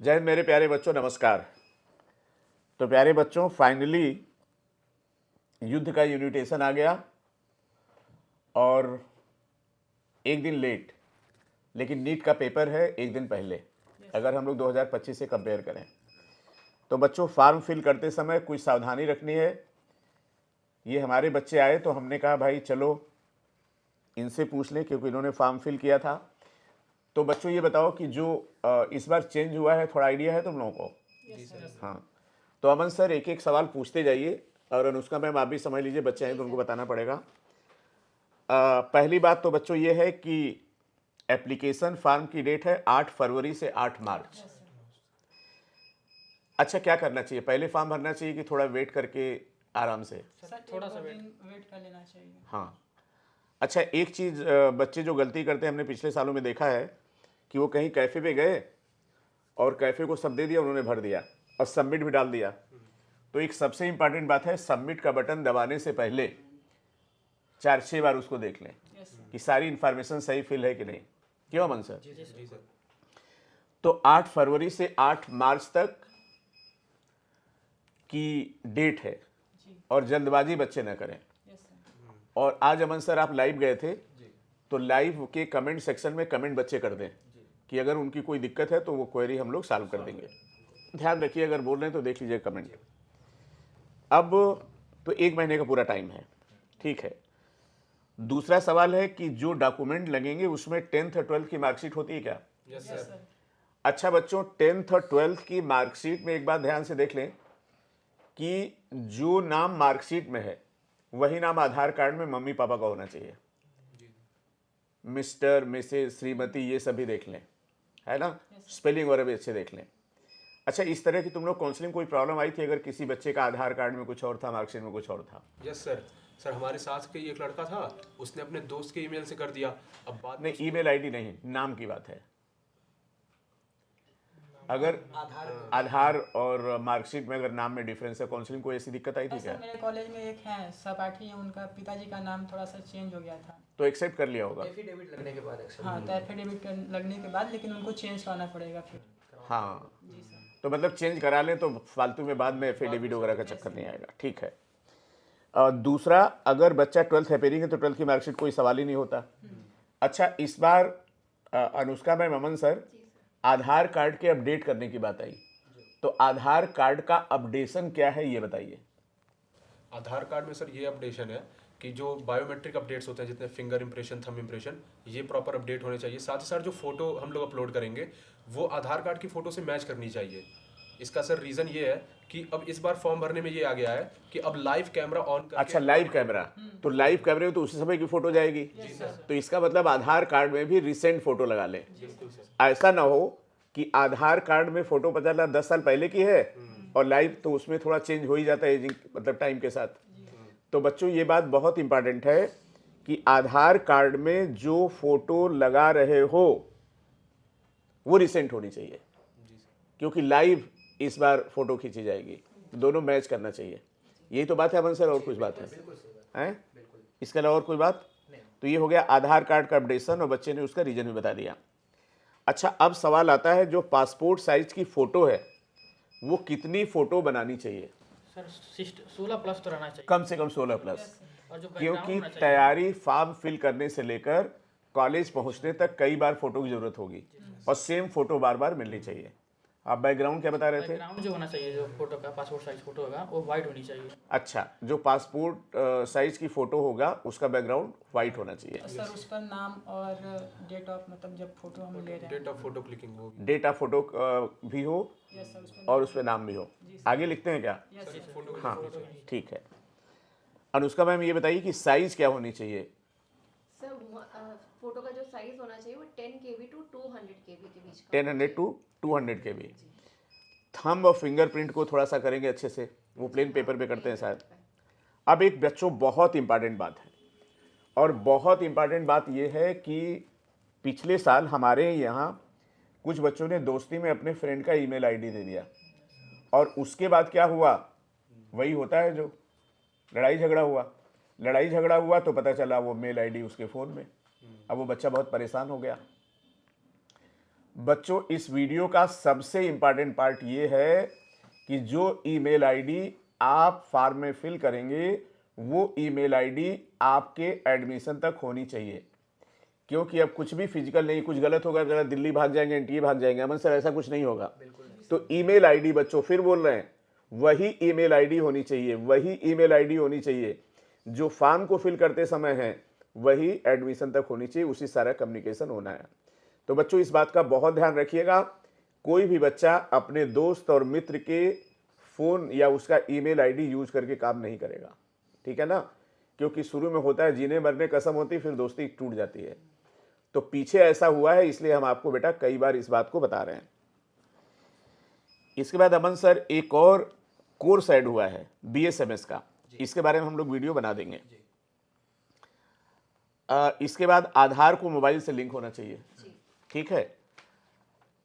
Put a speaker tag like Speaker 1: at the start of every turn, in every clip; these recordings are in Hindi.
Speaker 1: जय हिंद मेरे प्यारे बच्चों, नमस्कार। तो प्यारे बच्चों, फाइनली युद्ध का यूनिटेशन आ गया और एक दिन लेट, लेकिन नीट का पेपर है एक दिन पहले। अगर हम लोग 2025 से कंपेयर करें तो बच्चों फॉर्म फिल करते समय कुछ सावधानी रखनी है। ये हमारे बच्चे आए तो हमने कहा भाई चलो इनसे पूछ लें, क्योंकि इन्होंने फॉर्म फिल किया था। तो बच्चों ये बताओ कि जो इस बार चेंज हुआ है, थोड़ा आइडिया है तुम लोगों को? हाँ, तो अमन सर एक एक सवाल पूछते जाइए और अनुष्का मैम आप भी समझ लीजिए, बच्चे हैं तो उनको बताना पड़ेगा। पहली बात तो बच्चों ये है कि एप्लीकेशन फॉर्म की डेट है 8 फरवरी से 8 मार्च। अच्छा, क्या करना चाहिए? पहले फॉर्म भरना चाहिए कि थोड़ा वेट करके आराम से?
Speaker 2: थोड़ा सा वेट कर लेना चाहिए।
Speaker 1: हाँ। अच्छा, एक चीज़ बच्चे जो गलती करते हैं, हमने पिछले सालों में देखा है कि वो कहीं कैफ़े पे गए और कैफ़े को सब दे दिया, उन्होंने भर दिया और सबमिट भी डाल दिया। तो एक सबसे इंपॉर्टेंट बात है, सबमिट का बटन दबाने से पहले 4-6 बार उसको देख लें कि सारी इन्फॉर्मेशन सही फिल है कि नहीं। क्यों अमन सर?
Speaker 2: जी सर।
Speaker 1: तो 8 फरवरी से 8 मार्च तक की डेट है और जल्दबाजी बच्चे न करें। और आज अमन सर आप लाइव गए थे, तो लाइव के कमेंट सेक्शन में कमेंट बच्चे कर दें कि अगर उनकी कोई दिक्कत है तो वो क्वेरी हम लोग सॉल्व कर देंगे। ध्यान रखिए, अगर बोल रहे हैं तो देख लीजिए कमेंट। अब तो 1 महीने का पूरा टाइम है, ठीक है। दूसरा सवाल है कि जो डॉक्यूमेंट लगेंगे उसमें 10th और 12th की मार्कशीट होती है क्या?
Speaker 2: Yes sir.
Speaker 1: अच्छा बच्चों, 10th और 12th की मार्कशीट में एक बात ध्यान से देख लें कि जो नाम मार्कशीट में है वही नाम आधार कार्ड में मम्मी पापा का होना चाहिए। मिस्टर, मिसेस, श्रीमती, ये सभी देख लें, है ना? स्पेलिंग वगैरह भी अच्छे देख लें। अच्छा, इस तरह की तुम लोग काउंसलिंग कोई प्रॉब्लम आई थी अगर किसी बच्चे का आधार कार्ड में कुछ और था, मार्कशीट में कुछ और था?
Speaker 3: Yes sir. सर हमारे साथ के एक लड़का था, उसने अपने दोस्त के ईमेल से कर दिया। अब बाद में
Speaker 1: नहीं, ईमेल आईडी नहीं, नाम की बात है। अगर आधार और मार्कशीट में अगर नाम में डिफरेंस है, काउंसलिंग कोई ऐसी दिक्कत आई थी क्या?
Speaker 2: सर मेरे कॉलेज में एक है सहपाठी है, उनका पिताजी का नाम थोड़ा सा चेंज हो गया था।
Speaker 1: तो एक्सेप्ट कर लिया होगा।
Speaker 4: एफिडेविट लगने के बाद एक्सेप्ट।
Speaker 2: हाँ, तो एफिडेविट लगने के बाद, लेकिन उनको चेंज कराना पड़ेगा फिर।
Speaker 1: हाँ,
Speaker 2: जी सर।
Speaker 1: तो मतलब चेंज करा लें तो फालतू में बाद में एफिडेविट वगैरह का चक्कर नहीं आएगा, ठीक है। दूसरा, अगर बच्चा 12th अपेयरिंग है तो 12th की मार्कशीट कोई सवाल ही नहीं होता। अच्छा, इस बार अनुष्का मैम, अमन सर, आधार कार्ड के अपडेट करने की बात आई, तो आधार कार्ड का अपडेशन क्या है ये बताइए।
Speaker 3: आधार कार्ड में सर ये अपडेशन है कि जो बायोमेट्रिक अपडेट्स होते हैं, जितने फिंगर इंप्रेशन, थंब इंप्रेशन, ये प्रॉपर अपडेट होने चाहिए। साथ ही साथ जो फोटो हम लोग अपलोड करेंगे वो आधार कार्ड की फोटो से मैच करनी चाहिए। इसका सर रीज़न ये है कि अब इस बार फॉर्म भरने में ये आ गया है कि अब लाइव कैमरा ऑन करके।
Speaker 1: अच्छा, लाइव कैमरा, तो लाइव कैमरे में तो उसी समय की फोटो जाएगी। तो इसका मतलब आधार कार्ड में भी रिसेंट फोटो लगा लें। ऐसा ना हो कि आधार कार्ड में फोटो पता चला 10 साल पहले की है और लाइव तो उसमें थोड़ा चेंज हो ही जाता है, एजिंग मतलब टाइम के साथ। तो बच्चों ये बात बहुत इंपॉर्टेंट है कि आधार कार्ड में जो फोटो लगा रहे हो वो रिसेंट होनी चाहिए, क्योंकि लाइव इस बार फोटो खींची जाएगी, तो दोनों मैच करना चाहिए। यही तो बात है अमन सर, और कुछ बात है? हैं? इसके अलावा और कोई बात? तो ये हो गया आधार कार्ड का अपडेशन और बच्चे ने उसका रीजन भी बता दिया। अच्छा, अब सवाल आता है जो पासपोर्ट साइज की फोटो है वो कितनी फोटो बनानी चाहिए?
Speaker 4: सर 16+ तो रहना चाहिए,
Speaker 1: कम से कम 16+,
Speaker 4: और जो
Speaker 1: क्योंकि
Speaker 4: बैकग्राउंड होना चाहिए।
Speaker 1: तैयारी फॉर्म फिल करने से लेकर कॉलेज पहुंचने तक कई बार फोटो की जरूरत होगी और सेम फोटो बार बार मिलनी चाहिए। आप बैकग्राउंड क्या बता रहे थे?
Speaker 4: बैकग्राउंड जो होना चाहिए, जो फोटो का पासपोर्ट साइज फोटो होगा वो वाइट होनी चाहिए।
Speaker 1: अच्छा, जो पासपोर्ट साइज की फोटो होगा उसका बैकग्राउंड वाइट होना चाहिए।
Speaker 2: सर उस पर नाम और डेट ऑफ, मतलब जब फोटो हम ले रहे हैं।
Speaker 3: डेट ऑफ फोटो क्लिकिंग होगी।
Speaker 1: डेट ऑफ फोटो भी हो
Speaker 2: यस सर, उस पर
Speaker 1: और उस पर नाम भी हो। आगे लिखते हैं क्या?
Speaker 2: Yes sir.
Speaker 3: फोटो
Speaker 1: हाँ, ठीक है। अनुष्का मैम ये बताइए कि साइज क्या होनी चाहिए?
Speaker 5: सर फोटो का जो साइज होना चाहिए वो 10 KB टू 200 KB के बीच का।
Speaker 1: 1000 टू 200 KB। थंब और फिंगरप्रिंट को थोड़ा सा करेंगे अच्छे से, वो प्लेन पेपर पे करते हैं शायद। अब एक बच्चों बहुत इंपॉर्टेंट बात है, और बहुत इंपॉर्टेंट बात ये है कि पिछले साल हमारे यहाँ कुछ बच्चों ने दोस्ती में अपने फ्रेंड का ईमेल आईडी दे दिया और उसके बाद क्या हुआ, वही होता है जो लड़ाई झगड़ा हुआ। लड़ाई झगड़ा हुआ तो पता चला वो मेल आईडी उसके फ़ोन में। अब वो बच्चा बहुत परेशान हो गया। बच्चों इस वीडियो का सबसे इम्पॉर्टेंट पार्ट ये है कि जो ईमेल आईडी आप फॉर्म में फिल करेंगे वो ईमेल आईडी आपके एडमिशन तक होनी चाहिए, क्योंकि अब कुछ भी फिजिकल नहीं, कुछ गलत होगा, अगर दिल्ली भाग जाएंगे, एनटीए भाग जाएंगे, अमन सर ऐसा कुछ नहीं होगा। तो ईमेल आईडी बच्चों फिर बोल रहे हैं वही ईमेल आईडी होनी चाहिए, वही ईमेल आईडी होनी चाहिए जो फॉर्म को फिल करते समय है, वही एडमिशन तक होनी चाहिए, उसी सारा कम्युनिकेशन होना है। तो बच्चों इस बात का बहुत ध्यान रखिएगा, कोई भी बच्चा अपने दोस्त और मित्र के फ़ोन या उसका ईमेल आईडी यूज करके काम नहीं करेगा, ठीक है ना, क्योंकि शुरू में होता है जीने मरने कसम होती, फिर दोस्ती टूट जाती है। तो पीछे ऐसा हुआ है, इसलिए हम आपको बेटा कई बार इस बात को बता रहे हैं। इसके बाद अमन सर एक और कोर्स ऐड हुआ है BSMS का, इसके बारे में हम लोग वीडियो बना देंगे। इसके बाद आधार को मोबाइल से लिंक होना चाहिए, ठीक है।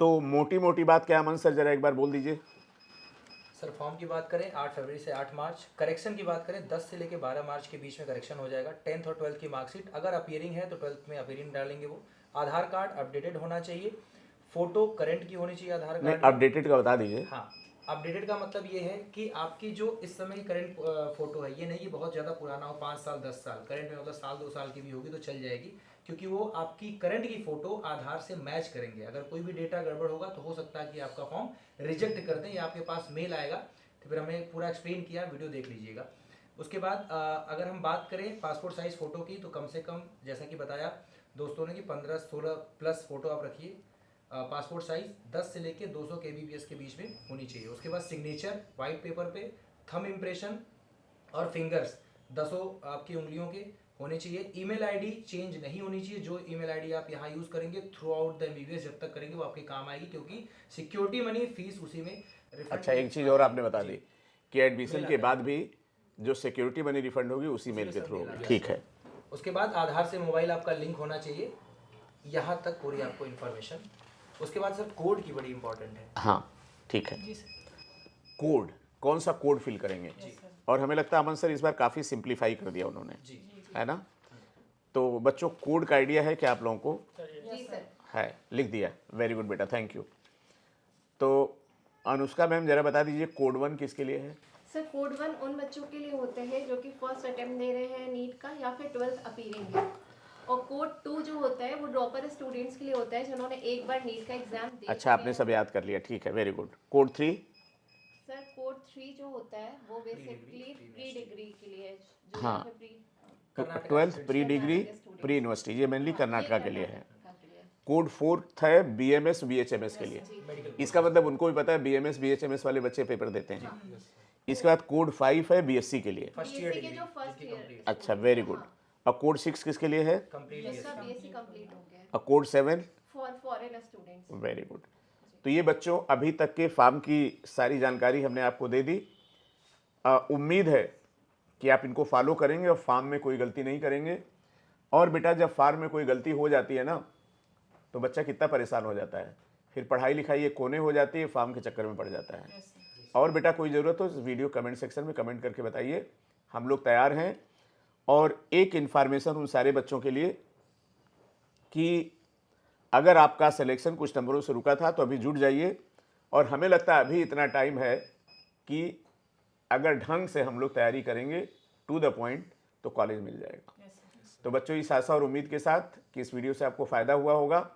Speaker 1: तो मोटी मोटी बात क्या अमन सर, जरा एक बार बोल दीजिए।
Speaker 4: सर फॉर्म की बात करें 8 फरवरी से 8 मार्च, करेक्शन की बात करें 10 से लेकर 12 मार्च के बीच में करेक्शन हो जाएगा। 10th और 12th की मार्कशीट अगर अपीयरिंग है तो 12th में अपीयरिंग डालेंगे वो। आधार कार्ड अपडेटेड होना चाहिए, फोटो करंट की होनी चाहिए आधार
Speaker 1: नहीं,
Speaker 4: कार्ड।
Speaker 1: अपडेटेड का बता दीजिए।
Speaker 4: हाँ, अपडेटेड का मतलब ये है कि आपकी जो इस समय की करंट फोटो है, ये नहीं कि बहुत ज़्यादा पुराना हो, 5 साल 10 साल, करंट में मतलब साल 2 साल की भी होगी तो चल जाएगी, क्योंकि वो आपकी करंट की फ़ोटो आधार से मैच करेंगे। अगर कोई भी डेटा गड़बड़ होगा तो हो सकता है कि आपका फॉर्म रिजेक्ट कर दें या आपके पास मेल आएगा। तो फिर हमने पूरा एक्सप्लेन किया, वीडियो देख लीजिएगा। उसके बाद अगर हम बात करें पासपोर्ट साइज़ फ़ोटो की, तो कम से कम जैसा कि बताया दोस्तों ने कि 15-16 प्लस फ़ोटो आप रखिए। पासपोर्ट साइज़ 10 से लेके 200 kbps के बीच में होनी चाहिए। उसके बाद सिग्नेचर वाइट पेपर पे, थंब इम्प्रेशन और फिंगर्स 10 आपकी उंगलियों के होने चाहिए। ईमेल आईडी चेंज नहीं होनी चाहिए, जो ईमेल आईडी आप यहाँ यूज़ करेंगे थ्रू आउट द MBBS जब तक करेंगे वो आपके काम आएगी, क्योंकि सिक्योरिटी मनी फीस उसी में।
Speaker 1: अच्छा, एक चीज़ और आपने बता दी कि एडमिशन के बाद भी जो सिक्योरिटी मनी रिफंड होगी उसी मेल के थ्रू होगी, ठीक है।
Speaker 4: उसके बाद आधार से मोबाइल आपका लिंक होना चाहिए, यहाँ तक पूरी आपको इन्फॉर्मेशन। उसके बाद सर कोड की बड़ी इंपॉर्टेंट है।
Speaker 1: हाँ ठीक है,
Speaker 2: जी सर।
Speaker 1: कोड, कौन सा कोड फिल करेंगे, और हमें लगता है अमन सर इस बार काफ़ी सिंप्लीफाई कर दिया उन्होंने,
Speaker 4: जी
Speaker 1: है ना। तो बच्चों कोड का आइडिया है क्या आप लोगों को?
Speaker 5: जी सर।
Speaker 1: है, लिख दिया, वेरी गुड बेटा, थैंक यू। तो अनुष्का मैम जरा बता दीजिए कोड 1 किसके लिए है?
Speaker 5: सर कोड 1 उन बच्चों के लिए होते हैं जो कि फर्स्ट अटेम्प्ट दे रहे हैं नीट का या फिर 12th अपीयरिंग है। और कोड 2 जो होता है वो ड्रॉपर स्टूडेंट्स के लिए होता है जिन्होंने एक बार नीट का एग्जाम दे
Speaker 1: अच्छा, आपने सब याद कर लिया, ठीक है, very good. Code 3?
Speaker 5: Sir code 3 जो होता है वो बेसिकली प्री डिग्री के लिए है, जो
Speaker 1: हाँ।
Speaker 5: यहाँ पे pre
Speaker 1: 12th pre degree pre university, ये मेनली कर्नाटका के लिए है।
Speaker 5: कर्नाटका के लिए।
Speaker 1: कोड 4 है BMS BHMS के लिए, इसका मतलब उनको भी पता है BMS BHMS वाले बच्चे पेपर देते हैं। इसके बाद कोड 5 है BSc के लिए।
Speaker 4: फर्स्ट ईयर
Speaker 5: BSc के
Speaker 4: डिग्री
Speaker 5: जो फर्स्ट ईयर
Speaker 1: अच्छा, वेरी गुड। और कोड 6 किसके लिए है?
Speaker 4: कंप्लीट
Speaker 5: जिसका BSc कंप्लीट हो गया है
Speaker 1: और code 7?
Speaker 5: For foreign students.
Speaker 1: Very good. तो ये बच्चों अभी तक के फॉर्म की सारी जानकारी हमने आपको दे दी। उम्मीद है कि आप इनको फॉलो करेंगे और फॉर्म में कोई गलती नहीं करेंगे। और बेटा जब फॉर्म में कोई गलती हो जाती है ना तो बच्चा कितना परेशान हो जाता है, फिर पढ़ाई लिखाई एक कोने हो जाती है, फॉर्म के चक्कर में पड़ जाता है। और बेटा कोई ज़रूरत हो इस वीडियो कमेंट सेक्शन में कमेंट करके बताइए, हम लोग तैयार हैं। और एक इन्फॉर्मेशन उन सारे बच्चों के लिए कि अगर आपका सिलेक्शन कुछ नंबरों से रुका था तो अभी जुट जाइए, और हमें लगता है अभी इतना टाइम है कि अगर ढंग से हम लोग तैयारी करेंगे टू द पॉइंट तो कॉलेज मिल जाएगा। तो बच्चों इस आशा और उम्मीद के साथ कि इस वीडियो से आपको फ़ायदा हुआ होगा,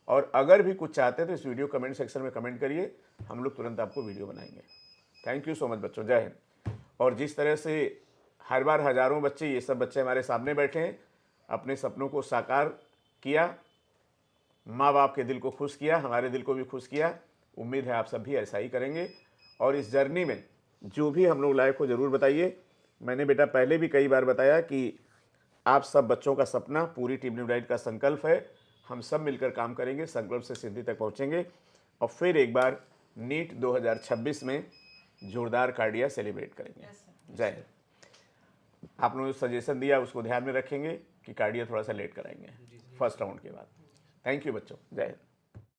Speaker 1: और अगर भी कुछ चाहते हैं तो इस वीडियो कमेंट सेक्शन में कमेंट करिए, हम लोग तुरंत आपको वीडियो बनाएंगे। थैंक यू सो मच बच्चों, जय हिंद। और जिस तरह से हर बार हज़ारों बच्चे, ये सब बच्चे हमारे सामने बैठे हैं, अपने सपनों को साकार किया, माँ बाप के दिल को खुश किया, हमारे दिल को भी खुश किया। उम्मीद है आप सब भी ऐसा ही करेंगे। और इस जर्नी में जो भी हम लोग लाइफ को ज़रूर बताइए। मैंने बेटा पहले भी कई बार बताया कि आप सब बच्चों का सपना, पूरी टीम न्यू लाइट का संकल्प है, हम सब मिलकर काम करेंगे, संकल्प से सिद्धि तक पहुँचेंगे, और फिर एक बार नीट 2026 में जोरदार कार्डिया सेलिब्रेट करेंगे। जय हिंद। आप लोगों ने सजेशन दिया उसको ध्यान में रखेंगे कि कार्डिया थोड़ा सा लेट कराएंगे फर्स्ट राउंड के बाद। थैंक यू बच्चों, जय हिंद।